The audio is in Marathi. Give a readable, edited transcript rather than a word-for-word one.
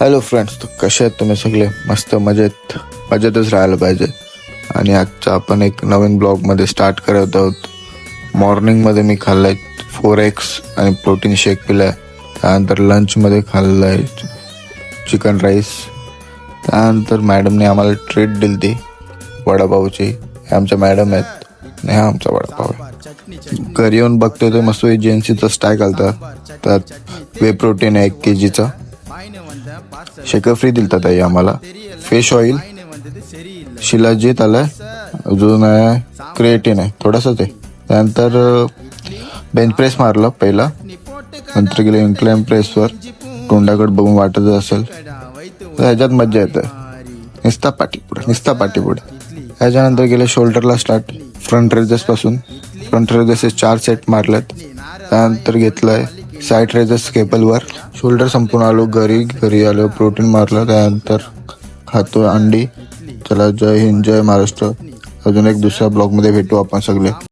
हॅलो फ्रेंड्स, तर कसे आहेत तुम्ही सगळे? मस्त मजेतच राहायला पाहिजे. आणि आजचा आपण एक नवीन ब्लॉगमध्ये स्टार्ट करत आहोत. मॉर्निंगमध्ये मी खाल्लं 4 eggs आणि प्रोटीन शेक पिला आहे. त्यानंतर लंचमध्ये खाल्लं आहे चिकन राईस. त्यानंतर मॅडमने आम्हाला ट्रीट दिली ती वडापावची. हे आमच्या मॅडम आहेत आणि हा आमचा वडापाव आहे. घरी येऊन बघतोय तर मस्त एजन्सीचा स्टॅक आलता. त्यात वे प्रोटीन आहे 1 kg. शेकर फ्री दिलता ताई आम्हाला. फिश ऑइल, शिलाजीत आलाय, अजून क्रिएटिन आहे थोडासाच आहे. त्यानंतर बेंच प्रेस मारला पहिला, नंतर गेले इन्क्लाइन प्रेसवर. तोंडाकडे बघून वाटत असेल तर ह्याच्यात मज्जा येते. निस्ता पाठी पुढे. ह्याच्यानंतर गेले शोल्डरला स्टार्ट. फ्रंट रेजेस पासून. फ्रंट रेजेस 4 सेट मारलेत. त्यानंतर घेतलंय साईड रेजेस केबलवर. शोल्डर संपून आलो घरी आलो, प्रोटीन मारलं. त्यानंतर खातो अंडी. चला, जय हिंद, जय महाराष्ट्र. अजून एक दुसऱ्या ब्लॉगमध्ये भेटू आपण सगळे.